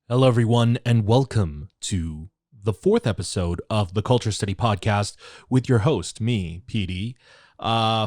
Hello, everyone, and welcome to the fourth episode of the Culture Study Podcast with your host, me, PD.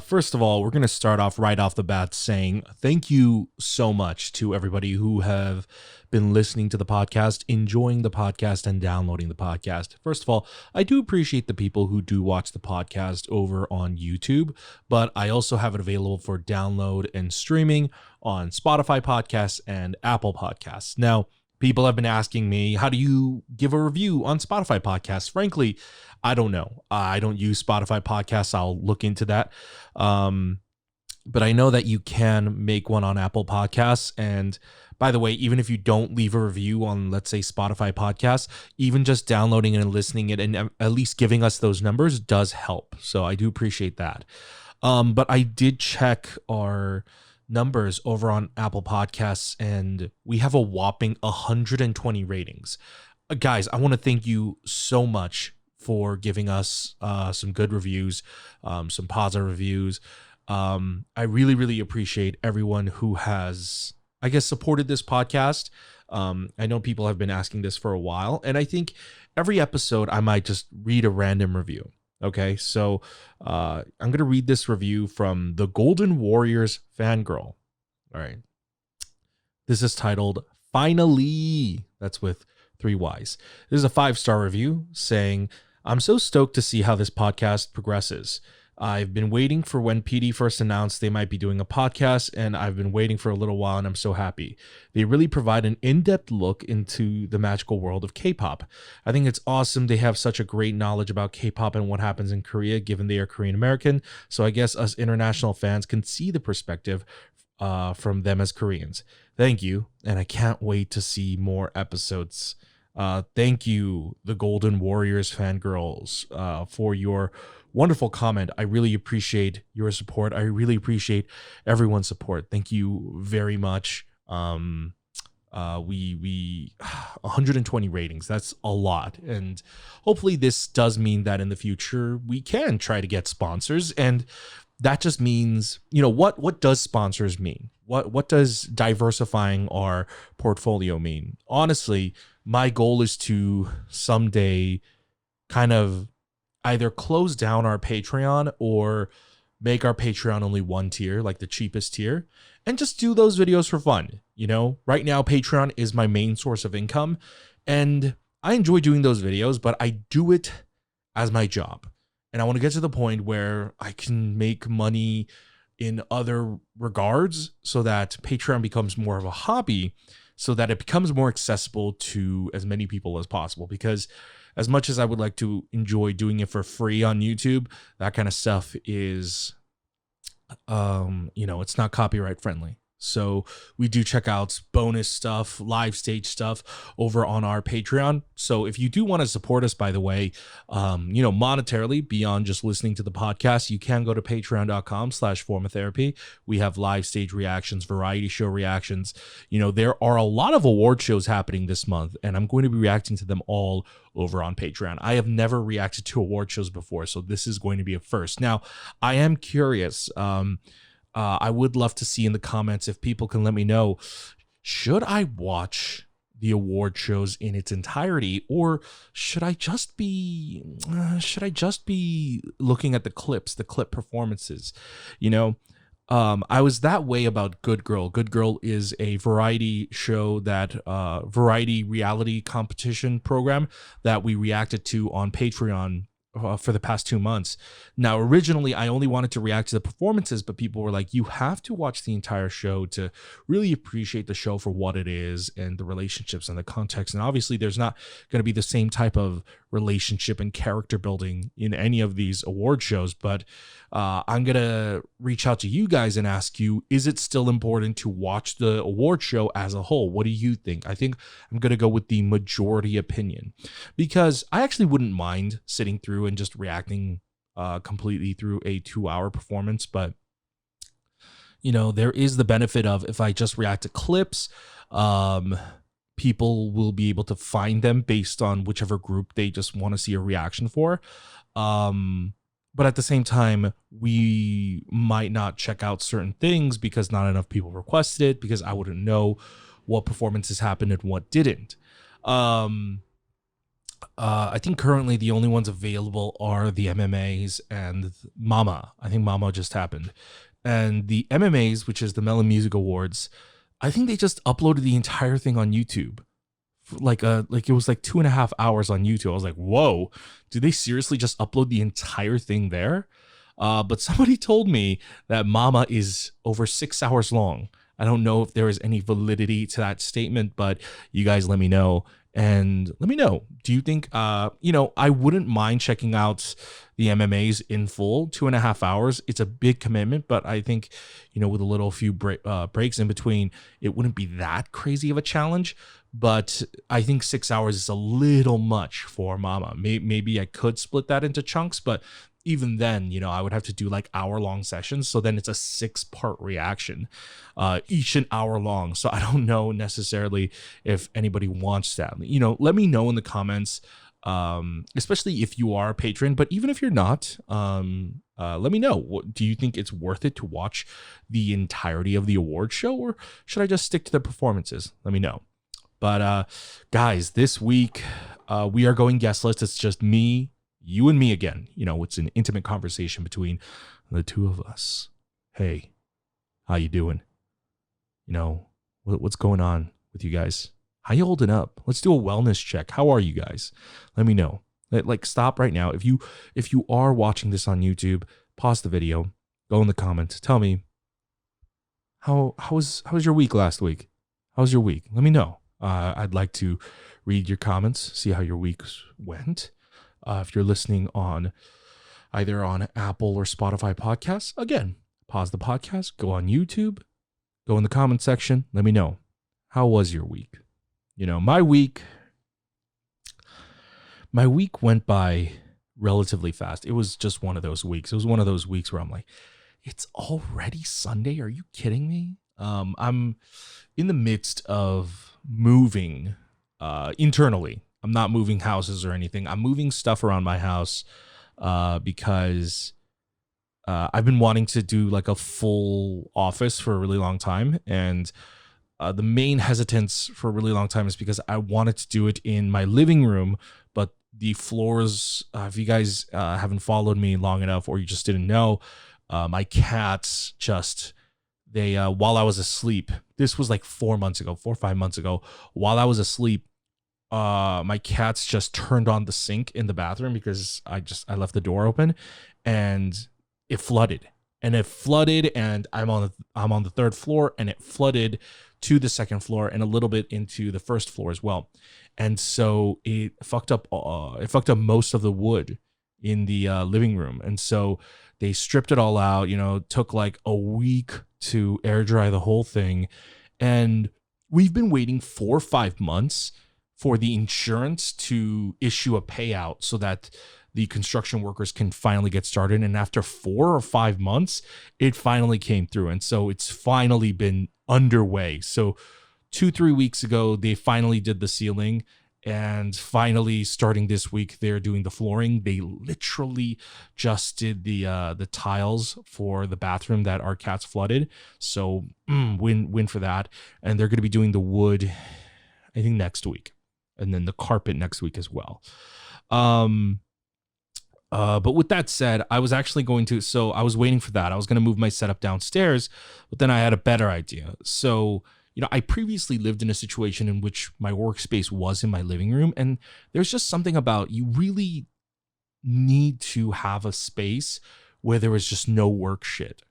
First of all, we're going to start off right off the bat saying thank you so much to everybody who have been listening to the podcast, enjoying the podcast, and downloading the podcast. First of all, I do appreciate the people who do watch the podcast over on YouTube, but I also have it available for download and streaming on Spotify podcasts and Apple podcasts. Now, people have been asking me, how do you give a review on Spotify podcasts? Frankly, I don't know. I don't use Spotify podcasts. I'll look into that. But I know that you can make one on Apple Podcasts. And by the way, even if you don't leave a review on, let's say, Spotify podcasts, even just downloading it and listening it and at least giving us those numbers does help. So I do appreciate that. But I did check our numbers over on Apple Podcasts, and we have a whopping 120 ratings. Guys, I want to thank you so much for giving us some good reviews, some positive reviews. I really, really appreciate everyone who has, I guess, supported this podcast. I know people have been asking this for a while, and I think every episode I might just read a random review. Okay, so I'm going to read this review from the Golden Warriors Fangirl. All right. This is titled, Finally. That's with 3 Ys. This is a 5-star review saying, I'm so stoked to see how this podcast progresses. I've been waiting for when PD first announced they might be doing a podcast, and I've been waiting for a little while, and I'm so happy. They really provide an in-depth look into the magical world of K-pop. I think it's awesome they have such a great knowledge about K-pop and what happens in Korea, given they are Korean American, so I guess us international fans can see the perspective from them as Koreans. Thank you, and I can't wait to see more episodes. Thank you, the Golden Warriors fangirls, for your wonderful comment. I really appreciate your support. I really appreciate everyone's support. Thank you very much. We 120 ratings. That's a lot. And hopefully this does mean that in the future we can try to get sponsors. And that just means, what does sponsors mean? What does diversifying our portfolio mean? Honestly, my goal is to someday kind of either close down our Patreon or make our Patreon only one tier, like the cheapest tier, and just do those videos for fun. Right now, Patreon is my main source of income, and I enjoy doing those videos, but I do it as my job. And I want to get to the point where I can make money in other regards so that Patreon becomes more of a hobby, so that it becomes more accessible to as many people as possible. Because as much as I would like to enjoy doing it for free on YouTube, that kind of stuff is, it's not copyright friendly. So we do check out bonus stuff, live stage stuff over on our Patreon. So if you do want to support us, by the way, monetarily beyond just listening to the podcast, you can go to patreon.com/formatherapy. We have live stage reactions, variety show reactions. There are a lot of award shows happening this month, and I'm going to be reacting to them all over on Patreon. I have never reacted to award shows before, so this is going to be a first. Now, I am curious. I would love to see in the comments if people can let me know, should I watch the award shows in its entirety, or should I just be looking at the clip performances? I was that way about Good Girl. Good Girl is a variety show variety reality competition program that we reacted to on Patreon for the past 2 months. Now, originally, I only wanted to react to the performances, but people were like, you have to watch the entire show to really appreciate the show for what it is and the relationships and the context. And obviously, there's not going to be the same type of relationship and character building in any of these award shows, but I'm going to reach out to you guys and ask you, is it still important to watch the award show as a whole? What do you think? I think I'm going to go with the majority opinion, because I actually wouldn't mind sitting through and just reacting completely through a 2-hour performance. But, there is the benefit of, if I just react to clips, people will be able to find them based on whichever group they just want to see a reaction for. But at the same time, we might not check out certain things because not enough people requested it, because I wouldn't know what performances happened and what didn't. Um, I think currently the only ones available are the MMAs and Mama. I think Mama just happened. And the MMAs, which is the Melon Music Awards, I think they just uploaded the entire thing on YouTube. Like it was like 2.5 hours on YouTube. I was like, whoa, do they seriously just upload the entire thing there? But somebody told me that Mama is over 6 hours long. I don't know if there is any validity to that statement, but you guys let me know. And let me know. Do you think, I wouldn't mind checking out the MMAs in full, 2.5 hours. It's a big commitment, but I think, with a little few breaks in between, it wouldn't be that crazy of a challenge. But I think 6 hours is a little much for Mama. Maybe I could split that into chunks, but even then, I would have to do like hour-long sessions. So then it's a 6-part reaction, each an hour long. So I don't know necessarily if anybody wants that. Let me know in the comments, especially if you are a patron. But even if you're not, let me know. Do you think it's worth it to watch the entirety of the award show, or should I just stick to the performances? Let me know. But guys, this week we are going guestless. It's just me, you, and me again. It's an intimate conversation between the two of us. Hey, how you doing? What's going on with you guys? How you holding up? Let's do a wellness check. How are you guys? Let me know. Like, stop right now. If you are watching this on YouTube, pause the video, go in the comments, tell me how was your week last week? How was your week? Let me know. I'd like to read your comments, see how your weeks went. If you're listening either on Apple or Spotify podcasts, again, pause the podcast, go on YouTube, go in the comment section. Let me know. How was your week? My week went by relatively fast. It was just one of those weeks. It was one of those weeks where I'm like, it's already Sunday. Are you kidding me? I'm in the midst of moving internally. I'm not moving houses or anything. I'm moving stuff around my house because I've been wanting to do like a full office for a really long time. And the main hesitance for a really long time is because I wanted to do it in my living room, but the floors, if you guys haven't followed me long enough or you just didn't know, my cats they while I was asleep, this was like 4 or 5 months ago, while I was asleep, my cats just turned on the sink in the bathroom because I left the door open, and it flooded. And I'm on the third floor, and it flooded to the second floor and a little bit into the first floor as well. And so it fucked up most of the wood in the living room. And so they stripped it all out, took like a week to air dry the whole thing. And we've been waiting 4 or 5 months for the insurance to issue a payout so that the construction workers can finally get started. And after 4 or 5 months, it finally came through. And so it's finally been underway. So 2-3 weeks ago, they finally did the ceiling. And finally, starting this week, they're doing the flooring. They literally just did the tiles for the bathroom that our cats flooded. So win for that. And they're going to be doing the wood, I think, next week, and then the carpet next week as well. But with that said, I was actually so I was waiting for that. I was going to move my setup downstairs, but then I had a better idea. So I previously lived in a situation in which my workspace was in my living room, and there's just something about, you really need to have a space where there was just no work shit.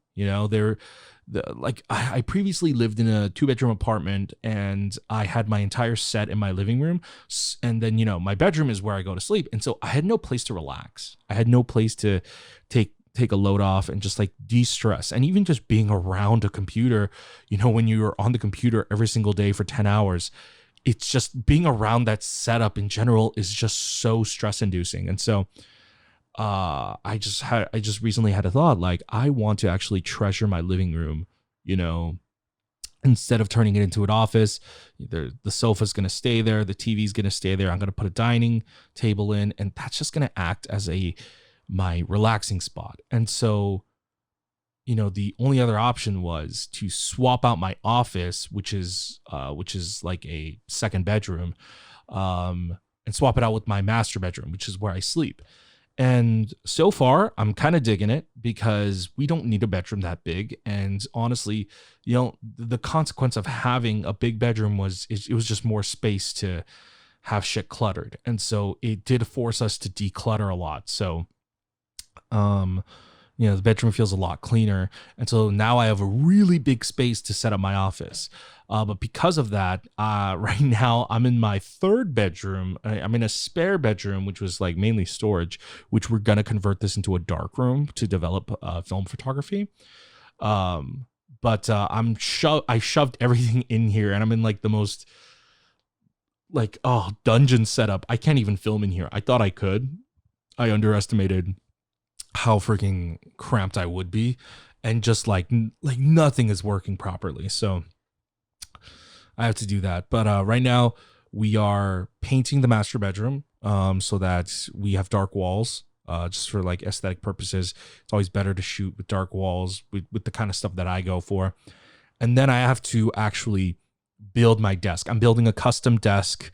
I previously lived in a 2-bedroom apartment, and I had my entire set in my living room, and then my bedroom is where I go to sleep, and so I had no place to relax. I had no place to take a load off and just like de-stress. And even just being around a computer, when you're on the computer every single day for 10 hours, it's just being around that setup in general is just so stress inducing. And so I just recently had a thought, like, I want to actually treasure my living room, instead of turning it into an office. The sofa's going to stay there. The TV's going to stay there. I'm going to put a dining table in, and that's just going to act as my relaxing spot. And so, the only other option was to swap out my office, which is like a second bedroom, and swap it out with my master bedroom, which is where I sleep. And so far, I'm kind of digging it because we don't need a bedroom that big. And honestly, the consequence of having a big bedroom was it was just more space to have shit cluttered. And so it did force us to declutter a lot. So, the bedroom feels a lot cleaner. And so now I have a really big space to set up my office. But because of that, right now I'm in my third bedroom. I'm in a spare bedroom, which was like mainly storage, which we're going to convert this into a dark room to develop film photography. But I shoved everything in here, and I'm in like the most dungeon setup. I can't even film in here. I thought I could. I underestimated how freaking cramped I would be, and just like nothing is working properly. So I have to do that. But right now we are painting the master bedroom so that we have dark walls. Just for like aesthetic purposes, it's always better to shoot with dark walls with the kind of stuff that I go for. And then I have to actually build my desk. I'm building a custom desk.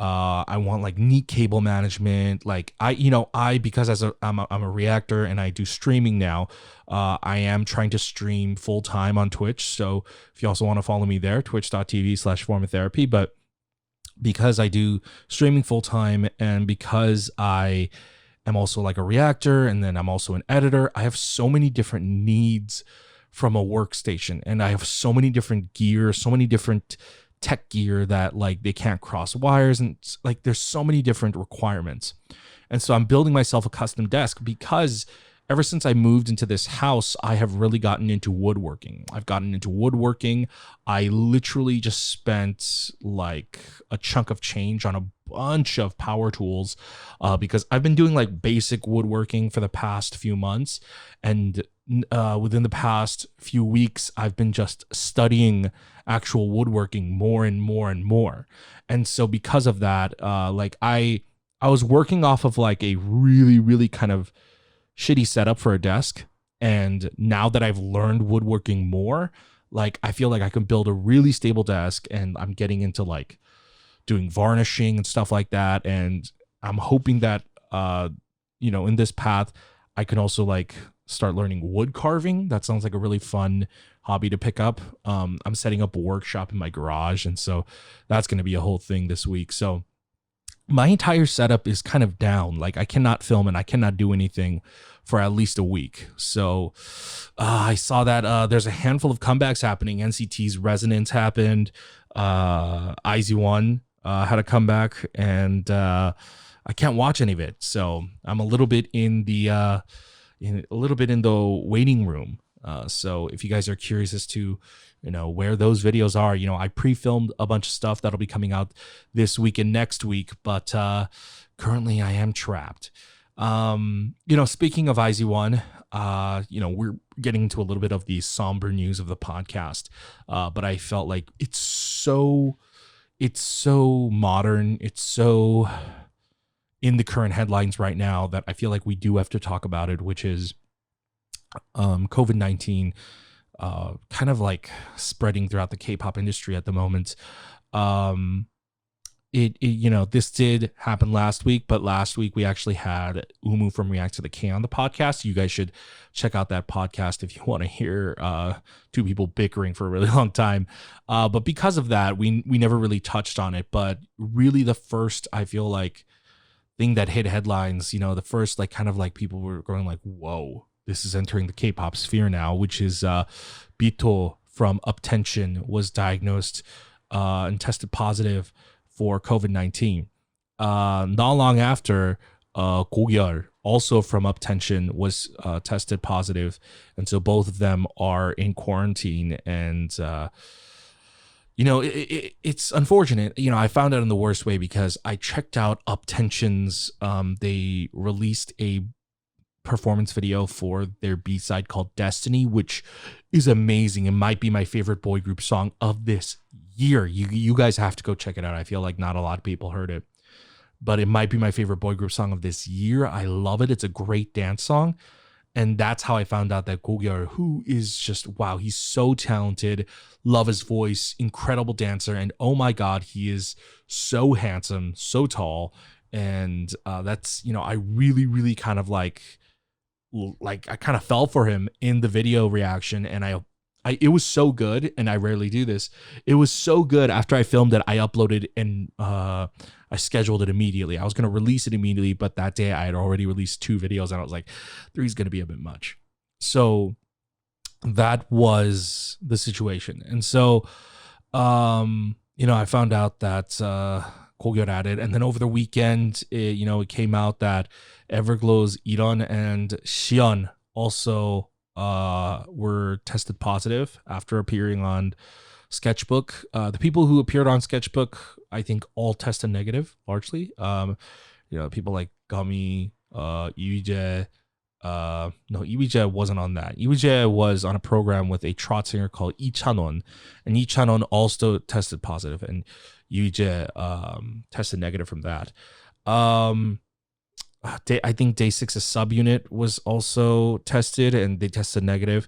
I want like neat cable management. Like because I'm a reactor and I do streaming now. I am trying to stream full time on Twitch. So if you also want to follow me there, twitch.tv/formatherapy. But because I do streaming full time, and because I am also like a reactor, and then I'm also an editor, I have so many different needs from a workstation, and I have so many different gear, so many different tech gear that like they can't cross wires, and like there's so many different requirements. And so I'm building myself a custom desk because ever since I moved into this house, I have really gotten into woodworking. I literally just spent like a chunk of change on a bunch of power tools because I've been doing like basic woodworking for the past few months, and within the past few weeks, I've been just studying actual woodworking more and more and more. And so because of that, I was working off of like a really, really kind of shitty setup for a desk. And now that I've learned woodworking more, like I feel like I can build a really stable desk, and I'm getting into like doing varnishing and stuff like that. And I'm hoping that, in this path, I can also like start learning wood carving. That sounds like a really fun hobby to pick up. I'm setting up a workshop in my garage, and so that's going to be a whole thing this week. So my entire setup is kind of down. Like I cannot film and I cannot do anything for at least a week. So I saw that there's a handful of comebacks happening. NCT's Resonance happened. IZ*ONE had a comeback, and I can't watch any of it. So I'm a little bit in the waiting room. So if you guys are curious as to, where those videos are, I pre-filmed a bunch of stuff that'll be coming out this week and next week, but currently I am trapped. Speaking of IZ*ONE, we're getting into a little bit of the somber news of the podcast, but I felt like it's so modern. It's so in the current headlines right now that I feel like we do have to talk about it, which is COVID-19 kind of like spreading throughout the K-pop industry at the moment. This did happen last week, but last week we actually had Umu from React to the K on the podcast. You guys should check out that podcast if you want to hear two people bickering for a really long time. But because of that, we never really touched on it. But really the first, I feel like, thing that hit headlines, the first like kind of like people were going like, whoa, this is entering the K-pop sphere now, which is Bto from Uptension was diagnosed and tested positive for COVID-19. Not long after, Kulture, also from Uptension, was tested positive, and so both of them are in quarantine. And it's unfortunate. I found out in the worst way because I checked out Uptension's. They released a performance video for their B-side called Destiny, which is amazing. It might be my favorite boy group song of this year. You guys have to go check it out. I feel like not a lot of people heard it, but it might be my favorite boy group song of this year. I love it. It's a great dance song. And that's how I found out that Kulture, who is just, wow, he's so talented, love his voice, incredible dancer, and oh my God, he is so handsome, so tall. And that's, I really, really kind of I kind of fell for him in the video reaction, and it was so good, and I rarely do this. It was so good after I filmed it, I uploaded and I scheduled it immediately. I was going to release it immediately, but that day I had already released 2 videos, and I was like, 3 is going to be a bit much. So that was the situation. And so, I found out that Kulture added, and then over the weekend, it came out that Everglow's Iron and Xion also were tested positive after appearing on Sketchbook. The people who appeared on Sketchbook, I think, all tested negative largely. People like Gummy, Iwije. No, Iwije wasn't on that. Iwije was on a program with a trot singer called Lee Chan-won, and Lee Chan-won also tested positive, and Iwije tested negative from that. I think Day 6's subunit was also tested, and they tested negative.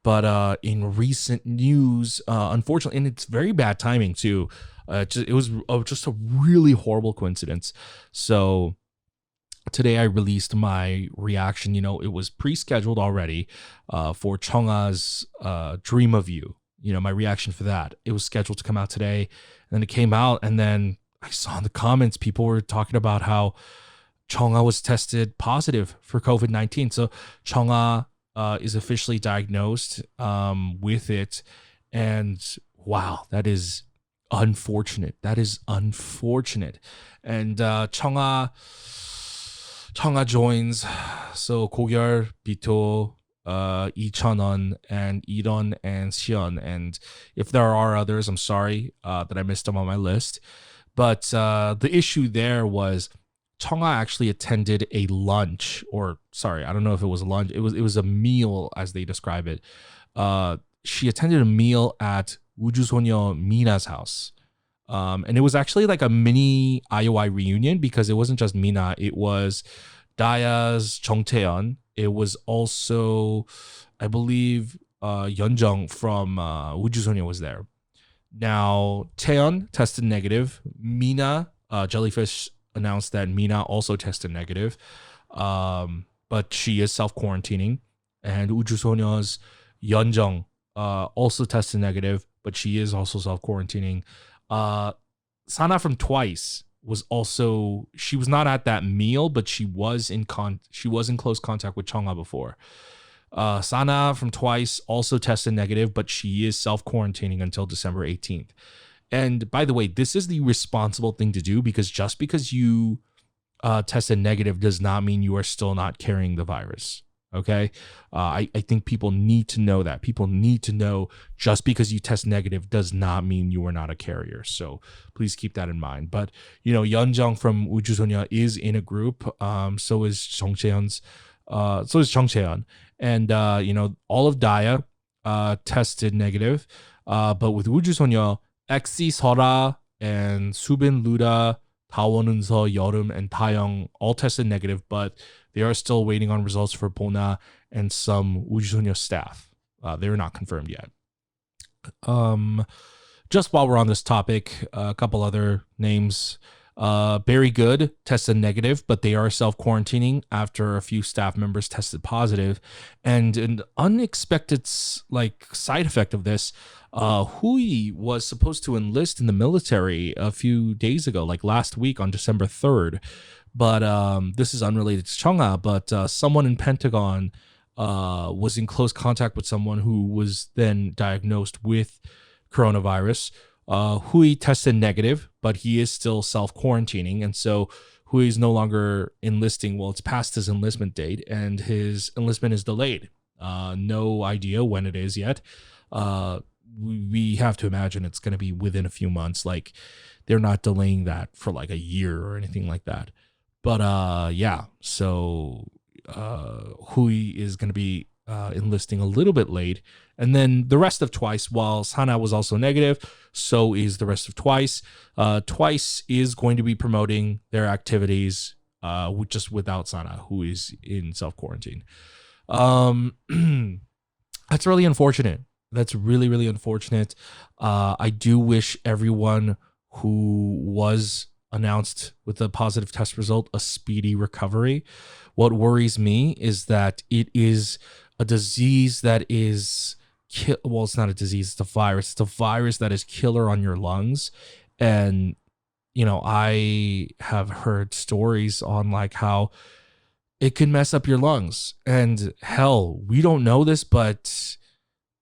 But in recent news, unfortunately, and it's very bad timing too, it was just a really horrible coincidence. So today I released my reaction. It was pre-scheduled already for Cheongha's Dream of You. My reaction for that. It was scheduled to come out today, and then it came out, and then I saw in the comments people were talking about how Cheongha was tested positive for COVID-19. So Cheongha is officially diagnosed with it, and wow, that is unfortunate. That is unfortunate. And Cheongha joins. So Kulture, Bto, Lee Chan-won, and Iron and Xion. And if there are others, I'm sorry that I missed them on my list. But the issue there was Cheongha actually attended a lunch, or sorry, I don't know if it was a lunch. It was a meal, as they describe it. She attended a meal at 우주소녀 Mina's house. And it was actually like a mini IOI reunion, because it wasn't just Mina. It was Daya's Jung Taeyeon. It was also, I believe, Yeonjung from 우주소녀 was there. Now, Taeyeon tested negative. Mina, Jellyfish, announced that Mina also tested negative, but she is self-quarantining. And 우주소녀's Yeonjung also tested negative, but she is also self-quarantining. Sana from Twice was also, she was not at that meal, but she was in close contact with Cheongha before. Sana from Twice also tested negative, but she is self-quarantining until December 18th. And by the way, this is the responsible thing to do, because just because you tested negative does not mean you are still not carrying the virus. Okay. I think people need to know that. People need to know just because you test negative does not mean you are not a carrier. So please keep that in mind. But, Yeonjung from 우주소녀 is in a group. So is Jung Taeyeon's. So is Jung Taeyeon. And, all of Daya tested negative. But with 우주소녀, Exi, Sora, and Subin, Luda, Taewon-eunso, Yeoreum, and Taeyong all tested negative, but they are still waiting on results for Bona and some 우주소녀 staff. They are not confirmed yet. Just while we're on this topic, a couple other names. Very Good tested negative, but they are self-quarantining after a few staff members tested positive. And an unexpected side effect of this, Hui was supposed to enlist in the military a few days ago, like last week on December 3rd. But this is unrelated to Cheongha, but someone in Pentagon was in close contact with someone who was then diagnosed with coronavirus. Hui tested negative, but he is still self-quarantining, and so Hui is no longer enlisting. Well, it's past his enlistment date, and his enlistment is delayed. No idea when it is yet. We have to imagine it's going to be within a few months. Like, they're not delaying that for like a year or anything like that. But so Hui is going to be enlisting a little bit late. And then the rest of Twice, while Sana was also negative, so is the rest of Twice. Twice is going to be promoting their activities just without Sana, who is in self-quarantine. That's really unfortunate. That's really, really unfortunate. I do wish everyone who was announced with a positive test result a speedy recovery. What worries me is that it is a disease that is well, it's not a disease, it's a virus. It's a virus that is killer on your lungs. And I have heard stories on like how it can mess up your lungs. And hell, we don't know this, but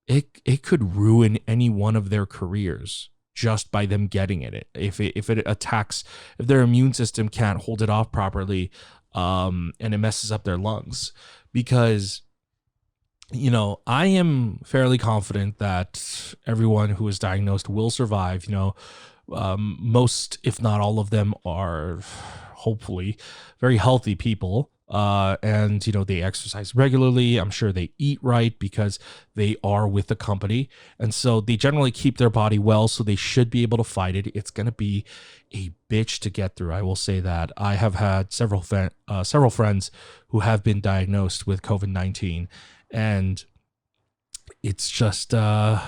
it could ruin any one of their careers just by them getting it. If it attacks, if their immune system can't hold it off properly, and it messes up their lungs. Because I am fairly confident that everyone who is diagnosed will survive. Most, if not all of them, are hopefully very healthy people. And they exercise regularly. I'm sure they eat right because they are with the company, and so they generally keep their body well, so they should be able to fight it. It's going to be a bitch to get through, I will say that. I have had several friends who have been diagnosed with COVID-19, and it's just they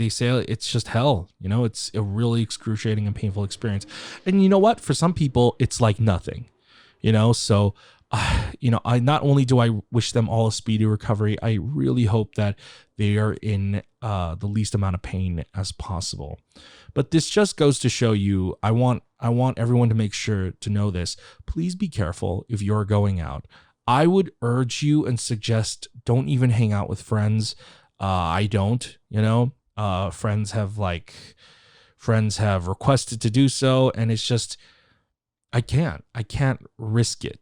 say it's just hell. It's a really excruciating and painful experience. And you know what, for some people it's like nothing. So I not only do I wish them all a speedy recovery, I really hope that they are in the least amount of pain as possible. But this just goes to show you, I want everyone to make sure to know this. Please be careful if you're going out. I would urge you and suggest don't even hang out with friends. I don't, friends have requested to do so, and it's just, I can't risk it,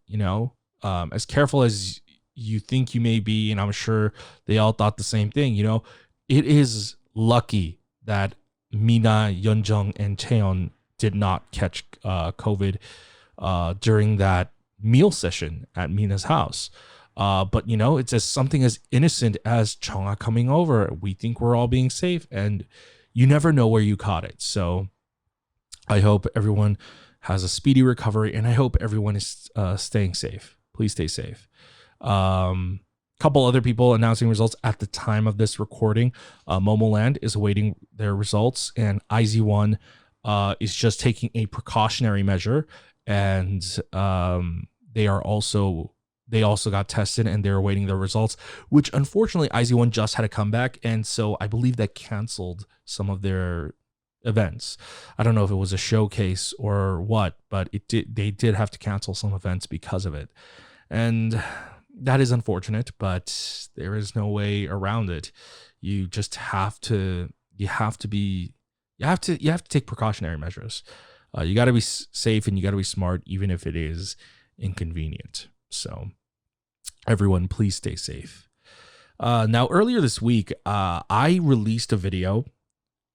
as careful as you think you may be. And I'm sure they all thought the same thing. It is lucky that Mina, Yeonjung, and Cheon did not catch COVID during that meal session at Mina's house. But it's as something as innocent as Jeonghan coming over. We think we're all being safe, and you never know where you caught it. So I hope everyone has a speedy recovery, and I hope everyone is staying safe. Please stay safe. Couple other people announcing results at the time of this recording. Momoland is awaiting their results, and IZ1 is just taking a precautionary measure, and they also got tested, and they're awaiting their results, which unfortunately IZ1 just had a comeback, and so I believe that canceled some of their events. I don't know if it was a showcase or what, but they did have to cancel some events because of it. And that is unfortunate, but there is no way around it. You just have to take precautionary measures. You got to be safe, and you got to be smart, even if it is inconvenient. So everyone, please stay safe. Now, earlier this week, I released a video,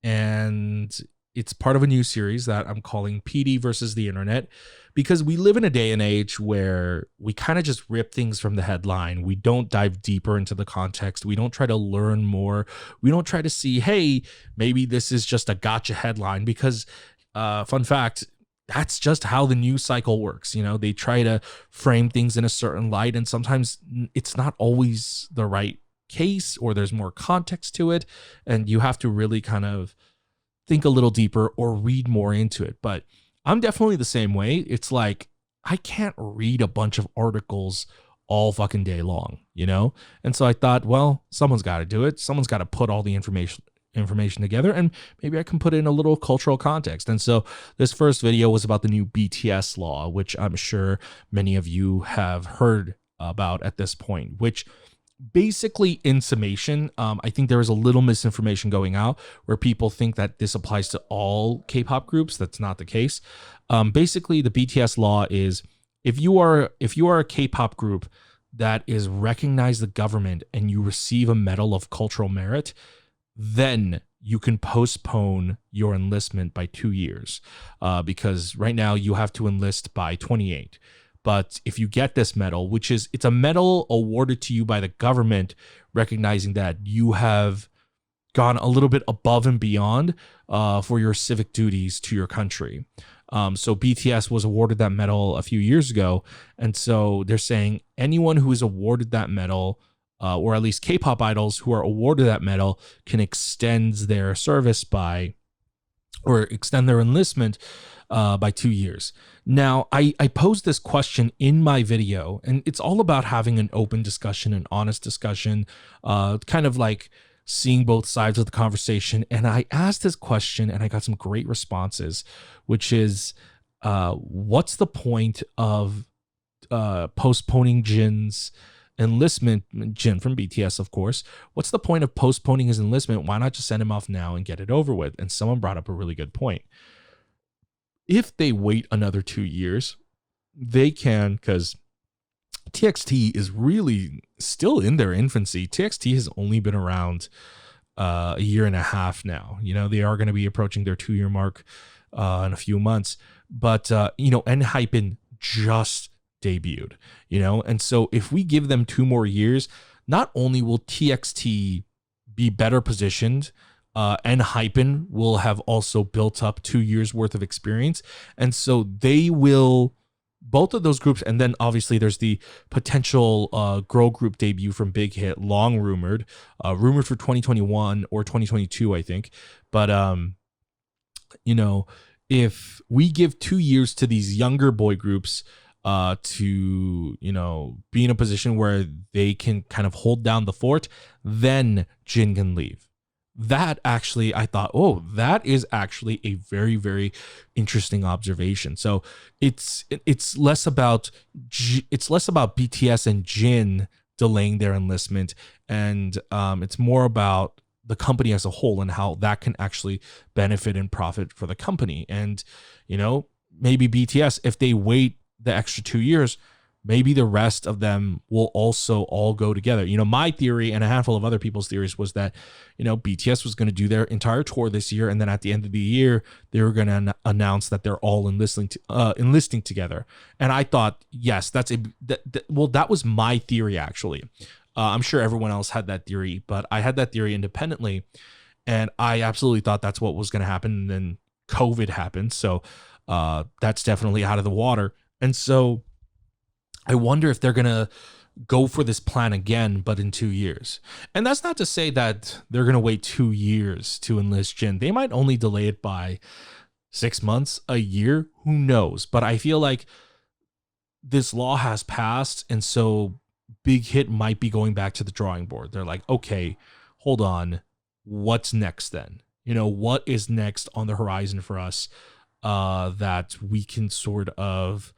and it's part of a new series that I'm calling PD versus the Internet, because we live in a day and age where we kind of just rip things from the headline. We don't dive deeper into the context. We don't try to learn more. We don't try to see, hey, maybe this is just a gotcha headline, because fun fact, that's just how the news cycle works. They try to frame things in a certain light, and sometimes it's not always the right case, or there's more context to it, and you have to really kind of think a little deeper or read more into it. But I'm definitely the same way. It's like, I can't read a bunch of articles all fucking day long, And so I thought, well, someone's got to do it. Someone's got to put all the information together, and maybe I can put in a little cultural context. And so this first video was about the new Bts Law, which I'm sure many of you have heard about at this point, which basically, in summation, I think there is a little misinformation going out where people think that this applies to all K-pop groups. That's not the case. Basically, the Bts Law is, if you are a K-pop group that is recognized the government and you receive a medal of cultural merit, then you can postpone your enlistment by 2 years, because right now you have to enlist by 28. But if you get this medal, it's a medal awarded to you by the government, recognizing that you have gone a little bit above and beyond for your civic duties to your country. So BTS was awarded that medal a few years ago, and so they're saying anyone who is awarded that medal, or at least K-pop idols who are awarded that medal, can extend their service by, or extend their enlistment by 2 years. Now, I posed this question in my video, and it's all about having an open discussion, an honest discussion, kind of like seeing both sides of the conversation. And I asked this question and I got some great responses, which is, what's the point of postponing Jin's enlistment? Jin from BTS, of course. What's the point of postponing his enlistment? Why not just send him off now and get it over with? And someone brought up a really good point. If they wait another 2 years, they can, because TXT is really still in their infancy. TXT has only been around a year and a half now. They are going to be approaching their 2-year mark in a few months. But, Enhypen just debuted, and so if we give them 2 more years, not only will TXT be better positioned, Enhypen will have also built up 2 years worth of experience. And so they will, both of those groups, and then obviously there's the potential girl group debut from Big Hit, long rumored for 2021 or 2022, I think. But, if we give 2 years to these younger boy groups to, be in a position where they can kind of hold down the fort, then Jin can leave. That actually, I thought, that is actually a very, very interesting observation. So it's less about BTS and Jin delaying their enlistment, and it's more about the company as a whole and how that can actually benefit and profit for the company. And maybe BTS, if they wait the extra 2 years, maybe the rest of them will also all go together. My theory and a handful of other people's theories was that, BTS was going to do their entire tour this year. And then at the end of the year, they were going to announce that they're all enlisting together. And I thought, yes, that was my theory, actually. I'm sure everyone else had that theory, but I had that theory independently. And I absolutely thought that's what was going to happen. And then COVID happened. So that's definitely out of the water. And so I wonder if they're going to go for this plan again, but in 2 years. And that's not to say that they're going to wait 2 years to enlist Jin. They might only delay it by 6 months, a year, who knows? But I feel like this law has passed, and so Big Hit might be going back to the drawing board. They're like, okay, hold on. What's next then? What is next on the horizon for us that we can sort of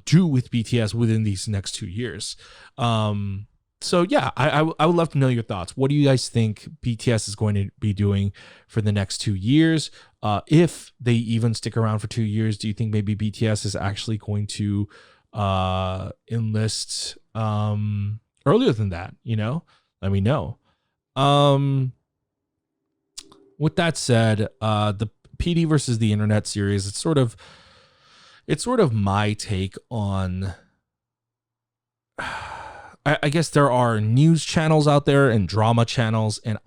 do with BTS within these next 2 years. So yeah, I would love to know your thoughts. What do you guys think BTS is going to be doing for the next 2 years? If they even stick around for 2 years, do you think maybe BTS is actually going to enlist earlier than that? Let me know. With that said, the PD versus the internet series, it's sort of my take on, I guess there are news channels out there and drama channels, and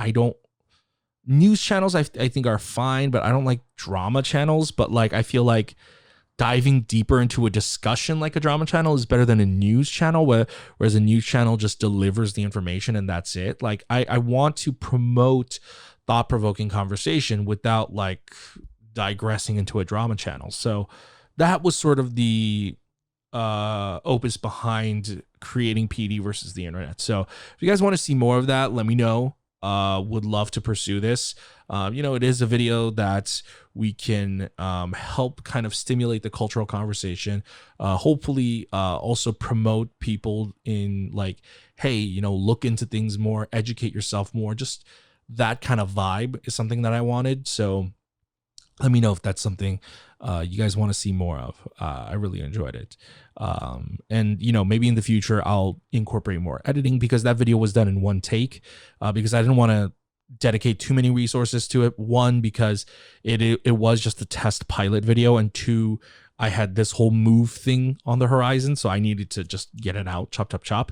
news channels I think are fine, but I don't like drama channels. But I feel like diving deeper into a discussion like a drama channel is better than a news channel, whereas a news channel just delivers the information and that's it. I want to promote thought-provoking conversation without digressing into a drama channel. So that was sort of the opus behind creating PD versus the internet. So if you guys want to see more of that, let me know. Would love to pursue this. It is a video that we can help kind of stimulate the cultural conversation. Hopefully also promote people in hey, look into things more, educate yourself more. Just that kind of vibe is something that I wanted. So let me know if that's something you guys want to see more of. I really enjoyed it. And maybe in the future I'll incorporate more editing, because that video was done in one take, because I didn't want to dedicate too many resources to it. One, because it was just a test pilot video, and two, I had this whole move thing on the horizon, so I needed to just get it out, chop, chop, chop.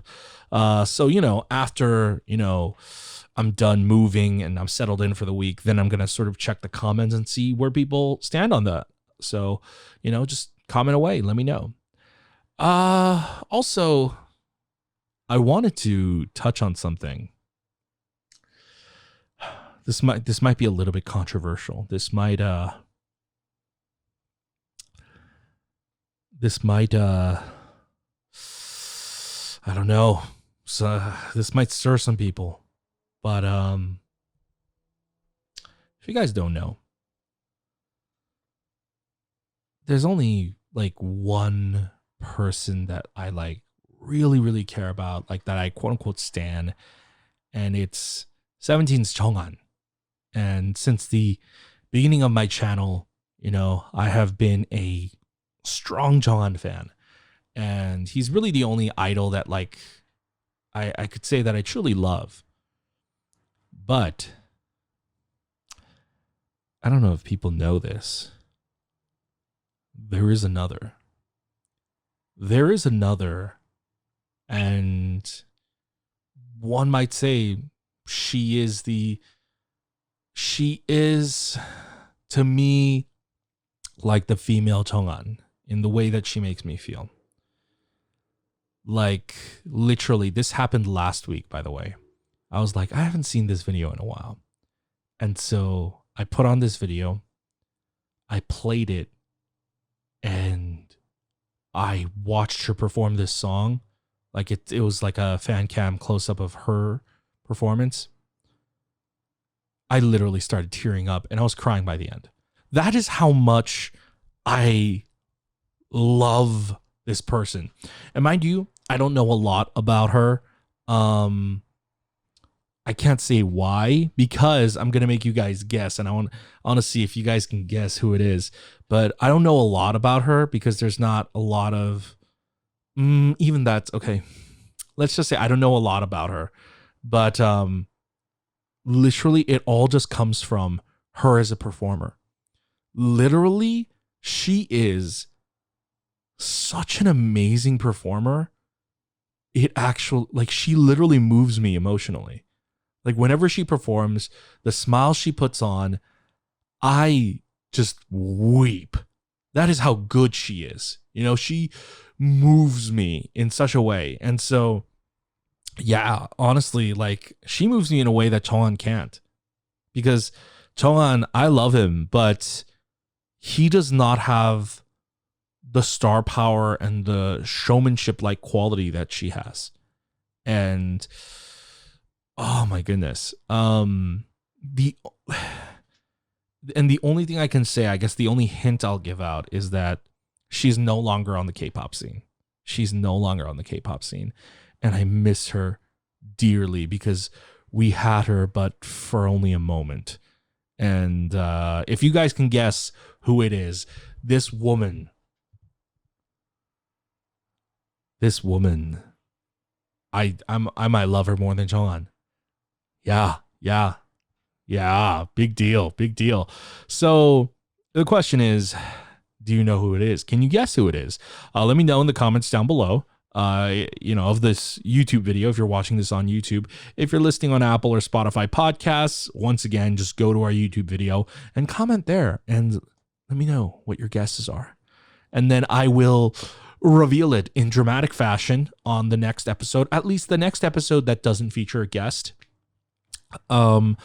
So, after, I'm done moving and I'm settled in for the week, then I'm going to sort of check the comments and see where people stand on So, just comment away. Let me know. Also, I wanted to touch on something. This might be a little bit controversial. This might I don't know. So this might stir some people. But if you guys don't know, there's only like one person that I like really, really care about, like that I quote unquote stan, and it's 17's Jeonghan. And since the beginning of my channel, I have been a strong Jeonghan fan, and he's really the only idol that like I could say that I truly love. But I don't know if people know this. There is another. And one might say she is to me like the female Jeonghan in the way that she makes me feel. Like literally, this happened last week, by the way. I was like, I haven't seen this video in a while. And so I put on this video, I played it, and I watched her perform this song. Like it was like a fan cam close up of her performance. I literally started tearing up and I was crying by the end. That is how much I love this person. And mind you, I don't know a lot about her. I can't say why, because I'm going to make you guys guess, and I want to see if you guys can guess who it is. But I don't know a lot about her because there's not a lot of even that's okay. Let's just say I don't know a lot about her. But literally it all just comes from her as a performer. Literally, she is such an amazing performer. She literally moves me emotionally. Like whenever she performs, the smile she puts on, I just weep. That is how good she is. She moves me in such a way. And so, yeah, honestly, like she moves me in a way that Jeonghan can't. Because Jeonghan, I love him, but he does not have the star power and the showmanship like quality that she has. And oh my goodness. The only thing I can say, I guess the only hint I'll give out is that she's no longer on the K-pop scene. And I miss her dearly because we had her, but for only a moment. And if you guys can guess who it is, this woman, I might love her more than Jeonghan. Yeah. Big deal. So the question is, do you know who it is? Can you guess who it is? Let me know in the comments down below. Of this YouTube video, if you're watching this on YouTube. If you're listening on Apple or Spotify podcasts, once again, just go to our YouTube video and comment there and let me know what your guesses are. And then I will reveal it in dramatic fashion on the next episode, at least the next episode that doesn't feature a guest. I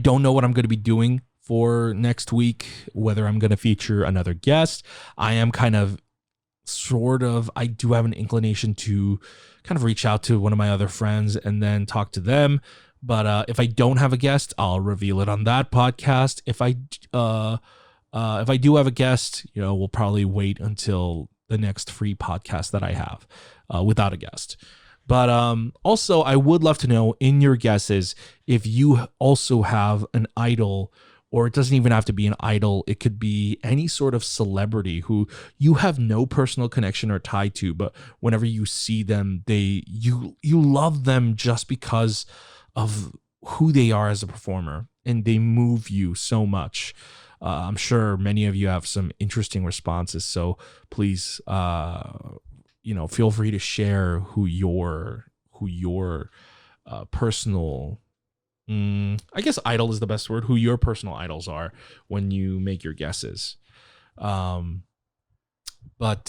don't know what I'm going to be doing for next week, whether I'm going to feature another guest. I am I do have an inclination to kind of reach out to one of my other friends and then talk to them. But if I don't have a guest, I'll reveal it on that podcast. If I do have a guest, we'll probably wait until the next free podcast that I have without a guest. But also, I would love to know in your guesses if you also have an idol, or it doesn't even have to be an idol. It could be any sort of celebrity who you have no personal connection or tie to, but whenever you see them, you love them just because of who they are as a performer, and they move you so much. I'm sure many of you have some interesting responses, so please, feel free to share who your personal, I guess idol is the best word, who your personal idols are when you make your guesses. Um, but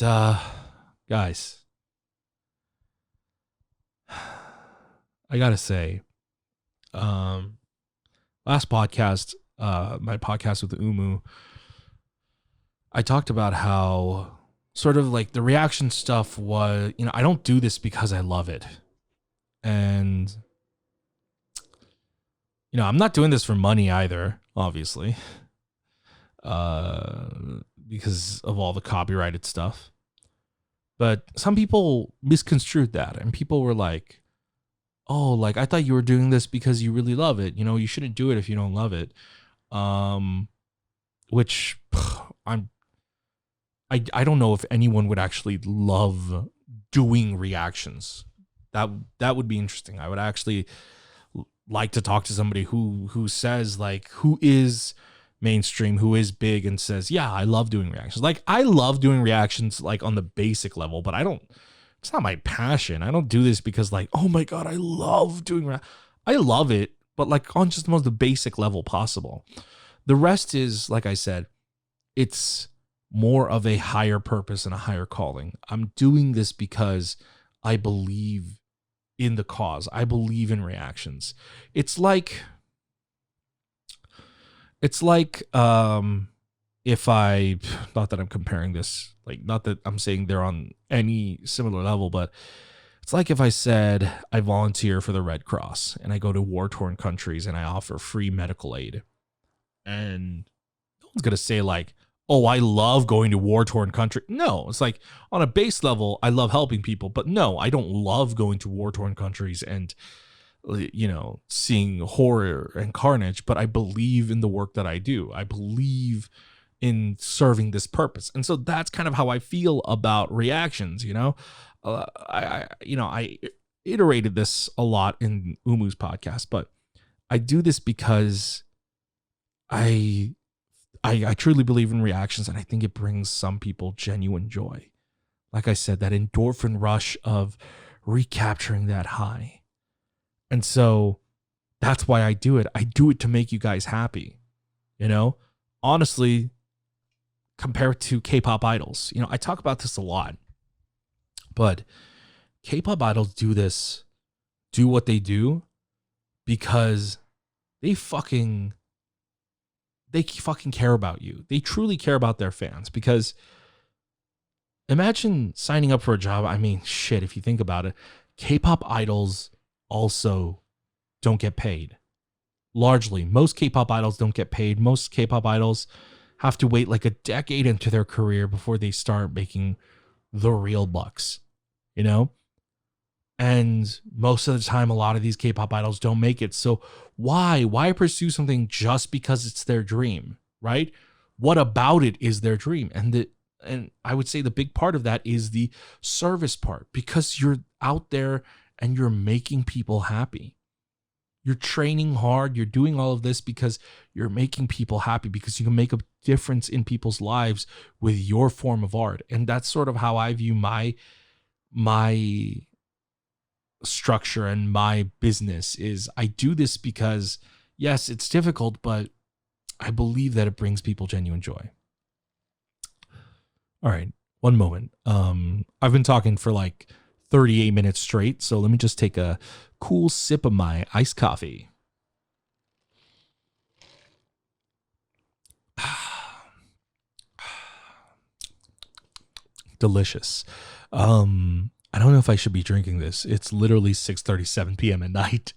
guys, I gotta say, last podcast, my podcast with Umu, I talked about how sort of like the reaction stuff was, I don't do this because I love it. And, I'm not doing this for money either, obviously, because of all the copyrighted stuff. But some people misconstrued that, and people were like, oh, like, I thought you were doing this because you really love it. You shouldn't do it if you don't love it. Which I don't know if anyone would actually love doing reactions. That would be interesting. I would actually like to talk to somebody who says, like, who is mainstream, who is big, and says, yeah, I love doing reactions. Like, I love doing reactions, like, on the basic level, but it's not my passion. I don't do this because, like, oh my God, I love doing I love it, but like on just the most basic level possible. The rest is, like I said, it's more of a higher purpose and a higher calling. I'm doing this because I believe in the cause. I believe in reactions. It's like if I, not that I'm comparing this, like, not that I'm saying they're on any similar level, but it's like if I said I volunteer for the Red Cross and I go to war-torn countries and I offer free medical aid, and no one's going to say, like, oh, I love going to war-torn country. No, it's like on a base level, I love helping people, but no, I don't love going to war-torn countries and, seeing horror and carnage, but I believe in the work that I do. I believe in serving this purpose. And so that's kind of how I feel about reactions, I iterated this a lot in Umu's podcast, but I do this because I truly believe in reactions, and I think it brings some people genuine joy. Like I said, that endorphin rush of recapturing that high. And so that's why I do it. I do it to make you guys happy. Honestly, compared to K-pop idols, I talk about this a lot, but K-pop idols do what they do because they fucking care about you. They truly care about their fans, because imagine signing up for a job. I mean, shit, if you think about it, K-pop idols also don't get paid. Largely, most K-pop idols don't get paid. Most K-pop idols have to wait like a decade into their career before they start making the real bucks, And most of the time, a lot of these K-pop idols don't make it. So why pursue something just because it's their dream, right? What about it is their dream? And I would say the big part of that is the service part, because you're out there and you're making people happy. You're training hard. You're doing all of this because you're making people happy, because you can make a difference in people's lives with your form of art. And that's sort of how I view my structure and my business is. I do this because, yes, it's difficult, but I believe that it brings people genuine joy. All right, one moment. I've been talking for like 38 minutes straight, so let me just take a cool sip of my iced coffee. Delicious. I don't know if I should be drinking this. It's literally 6:37 p.m. at night.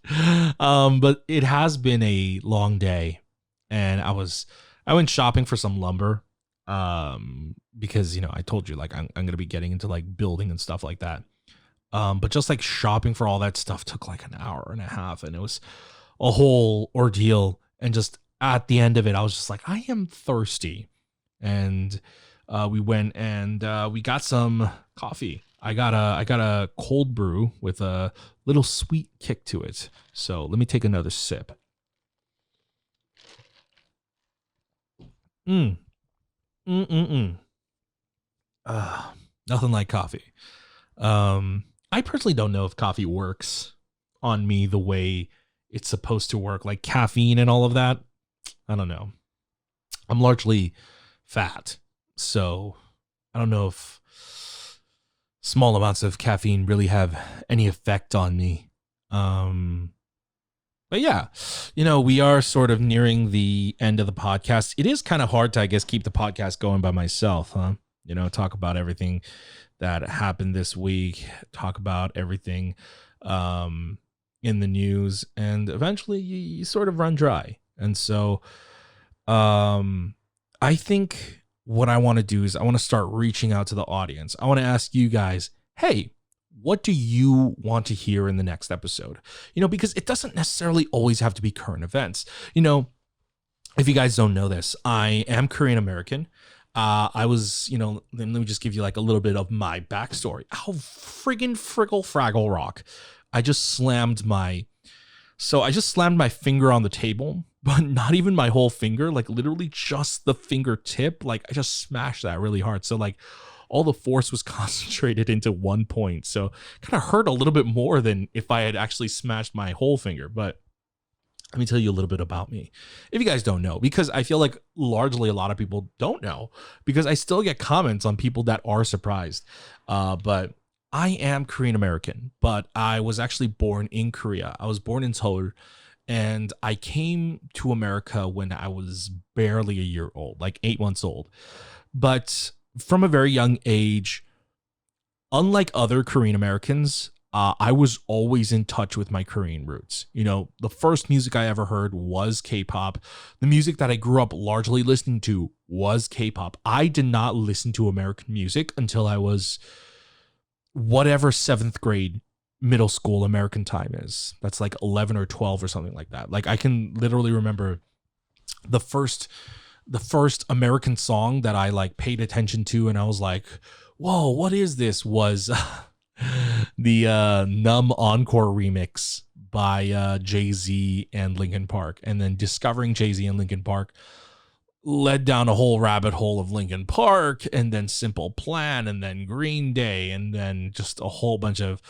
But it has been a long day, and I went shopping for some lumber. Because I told you, like, I'm gonna be getting into like building and stuff like that. But just like shopping for all that stuff took like an hour and a half, and it was a whole ordeal. And just at the end of it, I was just like, I am thirsty. And we went and we got some coffee. I got a cold brew with a little sweet kick to it. So let me take another sip. Nothing like coffee. I personally don't know if coffee works on me the way it's supposed to work, like caffeine and all of that. I don't know. I'm largely fat, So I don't know if small amounts of caffeine really have any effect on me. Um, but yeah, we are sort of nearing the end of the podcast. It is kind of hard to, I guess, keep the podcast going by myself, huh? Talk about everything that happened this week, talk about everything in the news, and eventually you sort of run dry. And so I think what I want to do is I want to start reaching out to the audience. I want to ask you guys, hey, what do you want to hear in the next episode? Because it doesn't necessarily always have to be current events. If you guys don't know this, I am Korean American. I was, let me just give you like a little bit of my backstory. How friggin' friggle fraggle rock. I just slammed my finger on the table, but not even my whole finger, like literally just the fingertip. Like I just smashed that really hard. So like all the force was concentrated into one point. So kind of hurt a little bit more than if I had actually smashed my whole finger. But let me tell you a little bit about me. If you guys don't know, because I feel like largely a lot of people don't know, because I still get comments on people that are surprised. But I am Korean American, but I was actually born in Korea. I was born in Seoul, and I came to America when I was barely a year old, like 8 months old. But from a very young age, unlike other Korean Americans, I was always in touch with my Korean roots. The first music I ever heard was K-pop. The music that I grew up largely listening to was K-pop. I did not listen to American music until I was whatever 7th grade middle school American time is. That's like 11 or 12 or something like that. Like I can literally remember the first American song that I like paid attention to, and I was like, whoa, what is this? Was the Numb Encore remix by Jay-Z and Linkin Park. And then discovering Jay-Z and Linkin Park led down a whole rabbit hole of Linkin Park, and then Simple Plan, and then Green Day, and then just a whole bunch of,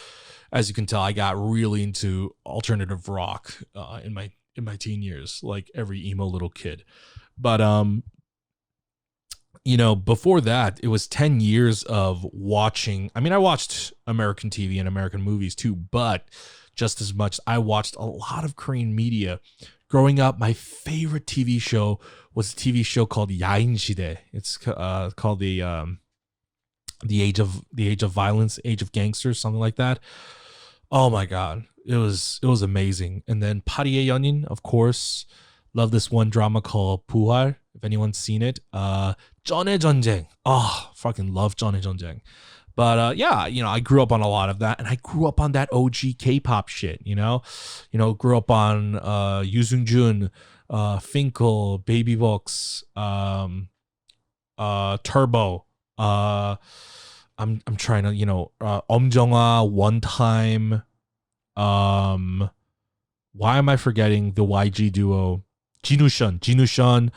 as you can tell, I got really into alternative rock in my teen years, like every emo little kid. But before that, it was 10 years of watching. I mean, I watched American TV and American movies too, but just as much, I watched a lot of Korean media. Growing up, my favorite TV show was a TV show called 야인시대. It's called the Age of Violence, Age of Gangsters, something like that. Oh my God, it was amazing. And then 파리의 연인, of course. Love this one drama called 부활. If anyone's seen it, 전의 전쟁. Oh, fucking love 전의 전쟁. But yeah, I grew up on a lot of that, and I grew up on that OG K-pop shit. Grew up on Yoo Seung-jun, Finkel, Baby Box, Turbo. I'm trying to Jeonghan, One Time. Why am I forgetting the YG duo? Jinushan,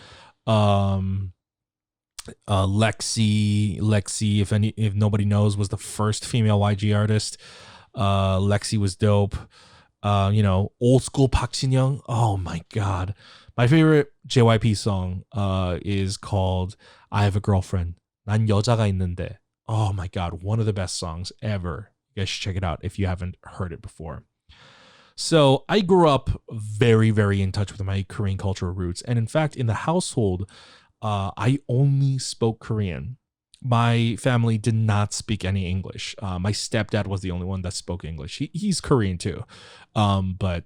Lexi, if nobody knows, was the first female YG artist. Lexi was dope. Old school Park Shin-young. Oh my God. My favorite JYP song is called I Have a Girlfriend. 난 여자가 있는데. Oh my God. One of the best songs ever. You guys should check it out if you haven't heard it before. So I grew up very, very in touch with my Korean cultural roots. And in fact, in the household, I only spoke Korean. My family did not speak any English. My stepdad was the only one that spoke English. He's Korean too, but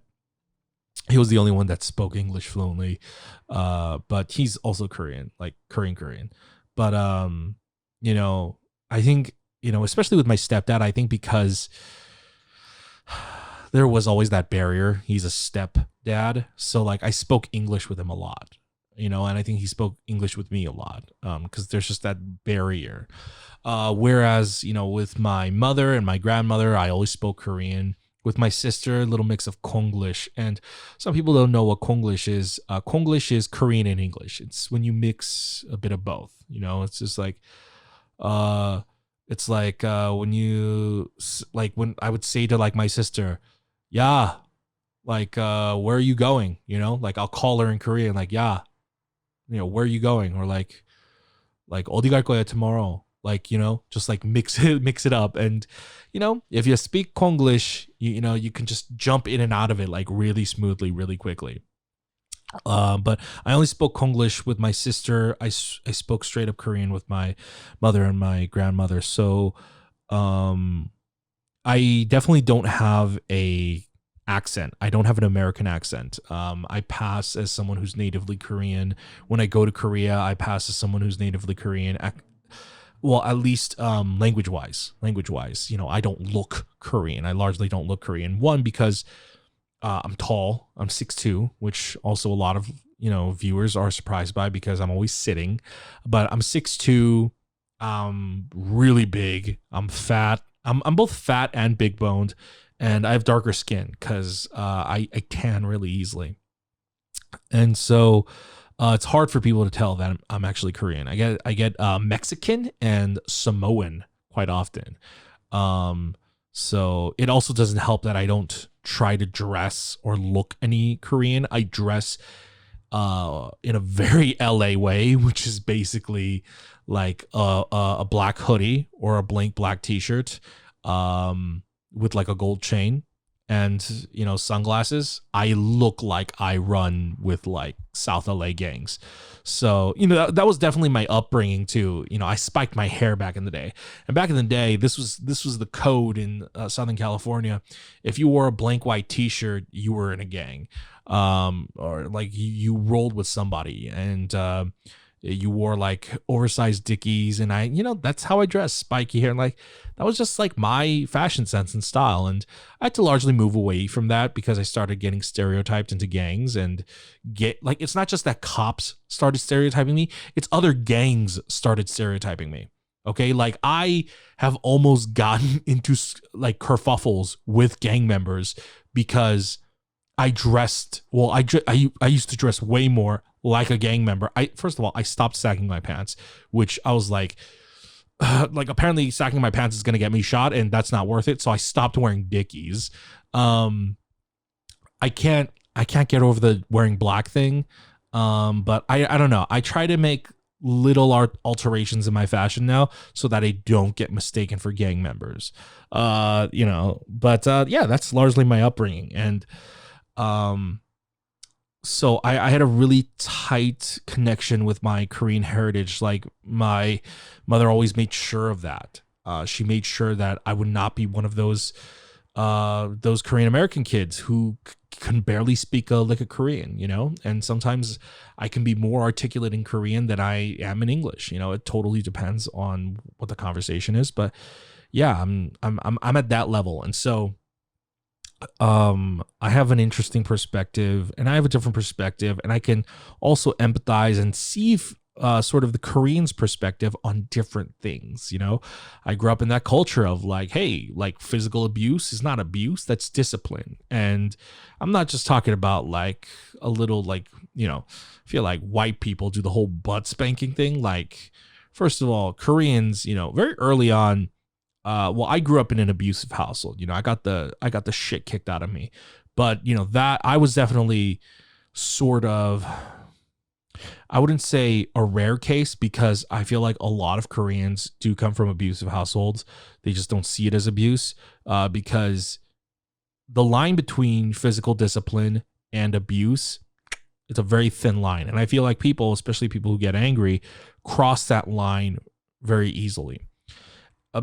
he was the only one that spoke English fluently. But he's also Korean, like Korean. But I think especially with my stepdad, I think because there was always that barrier. He's a stepdad, so like I spoke English with him a lot. And I think he spoke English with me a lot because there's just that barrier. Whereas, with my mother and my grandmother, I always spoke Korean. With my sister, a little mix of Konglish. And some people don't know what Konglish is. Konglish is Korean and English. It's when you mix a bit of both. It's just like, when you, like when I would say to like my sister, yeah, like, where are you going? Like I'll call her in Korean, like, yeah. Where are you going? Or like, like 어디 갈 거야 tomorrow, like, just like mix it up. And if you speak Konglish, you can just jump in and out of it like really smoothly, really quickly. But I only spoke Konglish with my sister. I spoke straight up Korean with my mother and my grandmother. So um, I definitely don't have a accent. I don't have an American accent. I pass as someone who's natively Korean. When I go to Korea, I pass as someone who's natively Korean. Well, at least language wise, I don't look Korean. I largely don't look Korean. One, because I'm tall. I'm 6'2", which also a lot of viewers are surprised by because I'm always sitting. But I'm 6'2", really big. I'm fat. I'm both fat and big boned, and I have darker skin because I tan really easily, and so it's hard for people to tell that I'm actually Korean. I get Mexican and Samoan quite often. So it also doesn't help that I don't try to dress or look any Korean. I dress in a very LA way, which is basically like a black hoodie or a blank black t-shirt with like a gold chain and sunglasses. I look like I run with like South LA gangs. So that was definitely my upbringing too. I spiked my hair back in the day, and back in the day this was the code in Southern California. If you wore a blank white t-shirt, you were in a gang, or like you rolled with somebody, and you wore like oversized Dickies, and that's how I dressed, spiky hair, and like that was just like my fashion sense and style. And I had to largely move away from that because I started getting stereotyped into gangs, and it's not just that cops started stereotyping me, it's other gangs started stereotyping me. Okay, like I have almost gotten into like kerfuffles with gang members because I dressed well. I used to dress way more like a gang member. First of all, I stopped sagging my pants, which I was like apparently sagging my pants is gonna get me shot, and that's not worth it. So I stopped wearing Dickies. I can't get over the wearing black thing. But I don't know. I try to make little alterations in my fashion now so that I don't get mistaken for gang members. But yeah, that's largely my upbringing. And so I had a really tight connection with my Korean heritage. Like my mother always made sure of that. She made sure that I would not be one of those Korean American kids who can barely speak a lick of Korean, and sometimes I can be more articulate in Korean than I am in English. It totally depends on what the conversation is, but yeah, I'm at that level. And so I have an interesting perspective, and I have a different perspective, and I can also empathize and see sort of the Koreans' perspective on different things. I grew up in that culture of like, hey, like physical abuse is not abuse, that's discipline. And I'm not just talking about like a little like, I feel like white people do the whole butt spanking thing. Like, first of all, Koreans, very early on, well, I grew up in an abusive household. I got the shit kicked out of me, but that I was definitely sort of, I wouldn't say a rare case, because I feel like a lot of Koreans do come from abusive households. They just don't see it as abuse, because the line between physical discipline and abuse, it's a very thin line. And I feel like people, especially people who get angry, cross that line very easily.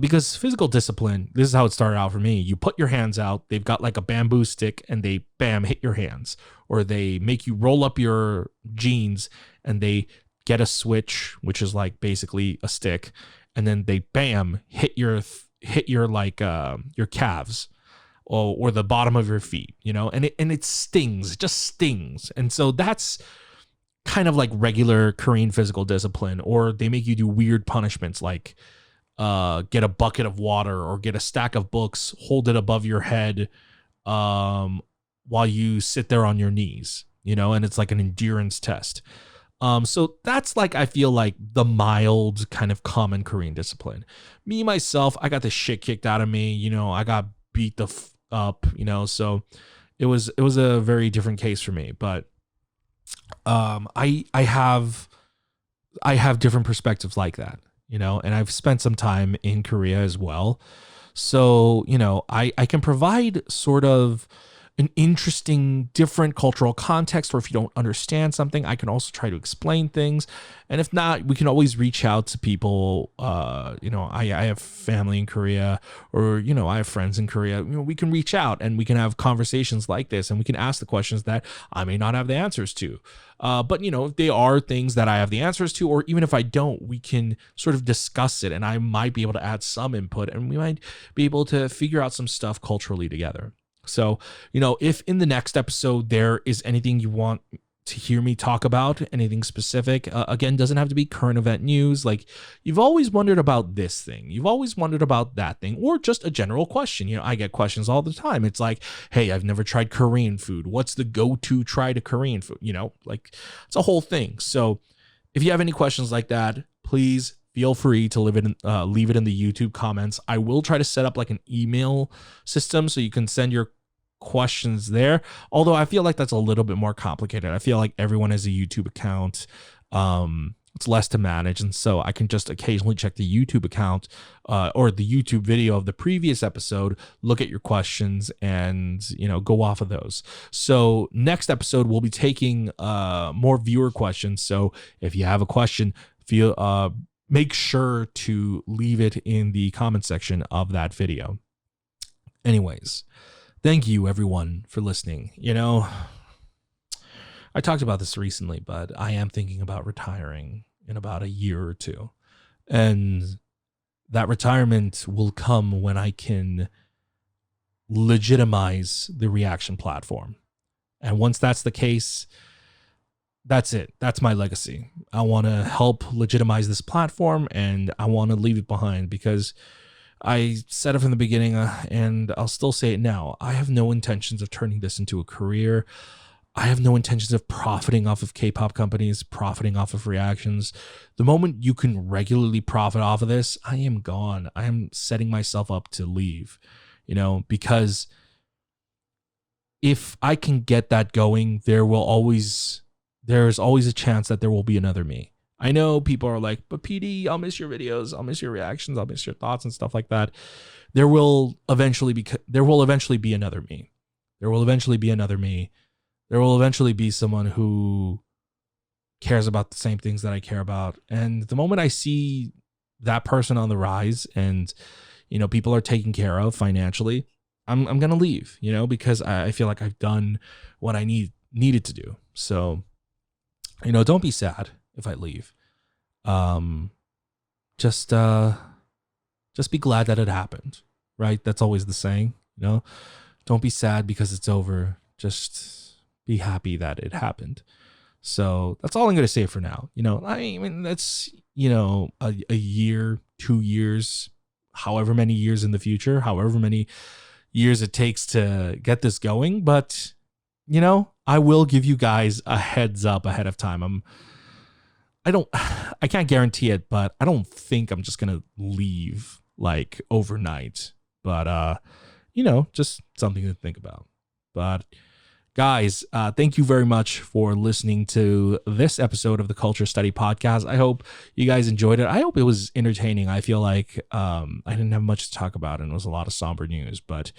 Because physical discipline, this is how it started out for me. You put your hands out, they've got like a bamboo stick, and they bam, hit your hands. Or they make you roll up your jeans and they get a switch, which is like basically a stick, and then they bam, hit your like your calves or the bottom of your feet, and it stings, it just stings. And so that's kind of like regular Korean physical discipline. Or they make you do weird punishments like get a bucket of water or get a stack of books, hold it above your head while you sit there on your knees, and it's like an endurance test. So that's like, I feel like the mild kind of common Korean discipline. Me, myself, I got the shit kicked out of me, I got beat up, so it was a very different case for me. But I have I have different perspectives like that, and I've spent some time in Korea as well. So, I can provide sort of an interesting, different cultural context, or if you don't understand something, I can also try to explain things. And if not, we can always reach out to people. I have family in Korea, or, I have friends in Korea. We can reach out and we can have conversations like this, and we can ask the questions that I may not have the answers to. But, if they are things that I have the answers to, or even if I don't, we can sort of discuss it, and I might be able to add some input, and we might be able to figure out some stuff culturally together. So, if in the next episode there is anything you want to hear me talk about, anything specific, again, doesn't have to be current event news. Like, you've always wondered about this thing, you've always wondered about that thing, or just a general question. I get questions all the time. It's like, hey, I've never tried Korean food. What's the go-to try to Korean food? Like, it's a whole thing. So if you have any questions like that, please feel free to leave it in the YouTube comments. I will try to set up like an email system so you can send your questions there, although I feel like that's a little bit more complicated. I feel like everyone has a YouTube account. It's less to manage, and so I can just occasionally check the YouTube account or the YouTube video of the previous episode, look at your questions, and go off of those. So next episode we'll be taking more viewer questions. So if you have a question, make sure to leave it in the comment section of that video. Anyways, thank you everyone for listening. I talked about this recently, but I am thinking about retiring in about a year or two. And that retirement will come when I can legitimize the reaction platform. And once that's the case, that's it. That's my legacy. I want to help legitimize this platform, and I want to leave it behind, because I said it from the beginning, and I'll still say it now. I have no intentions of turning this into a career. I have no intentions of profiting off of K-pop companies, profiting off of reactions. The moment you can regularly profit off of this, I am gone. I am setting myself up to leave, because if I can get that going, there's always a chance that there will be another me. I know people are like, but PD, I'll miss your videos, I'll miss your reactions, I'll miss your thoughts and stuff like that. There will eventually be another me. There will eventually be another me. There will eventually be someone who cares about the same things that I care about. And the moment I see that person on the rise, and people are taken care of financially, I'm gonna leave, because I feel like I've done what I needed to do. So, don't be sad if I leave. Just be glad that it happened, right? That's always the saying, don't be sad because it's over. Just be happy that it happened. So that's all I'm going to say for now. I mean, that's, a year, 2 years, however many years in the future, however many years it takes to get this going. But, I will give you guys a heads up ahead of time. I can't guarantee it, but I don't think I'm just going to leave like overnight, but, just something to think about. But guys, thank you very much for listening to this episode of the Culture Study Podcast. I hope you guys enjoyed it. I hope it was entertaining. I feel like I didn't have much to talk about, and it was a lot of somber news, but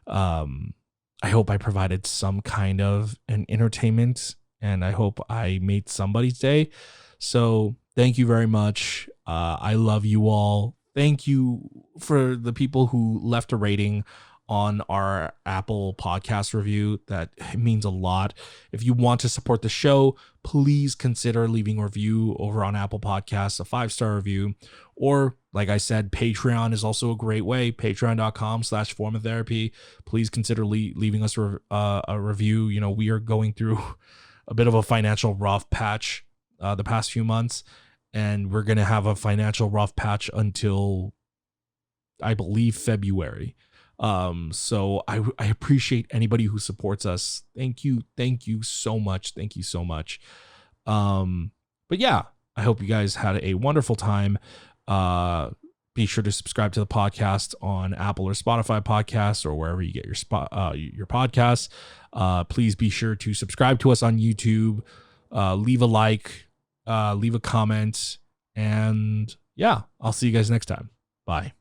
I hope I provided some kind of an entertainment, and I hope I made somebody's day. So thank you very much. I love you all. Thank you for the people who left a rating on our Apple podcast review. That means a lot. If you want to support the show, please consider leaving a review over on Apple Podcasts, a 5-star review, or like I said, Patreon is also a great way. Patreon.com/formatherapy. Please consider leaving us a review. We are going through a bit of a financial rough patch the past few months, and we're going to have a financial rough patch until, I believe, February. So I appreciate anybody who supports us. Thank you so much. Thank you so much. But yeah, I hope you guys had a wonderful time. Be sure to subscribe to the podcast on Apple or Spotify podcasts, or wherever you get your podcasts. Please be sure to subscribe to us on YouTube. Leave a like. leave a comment, and yeah, I'll see you guys next time. Bye.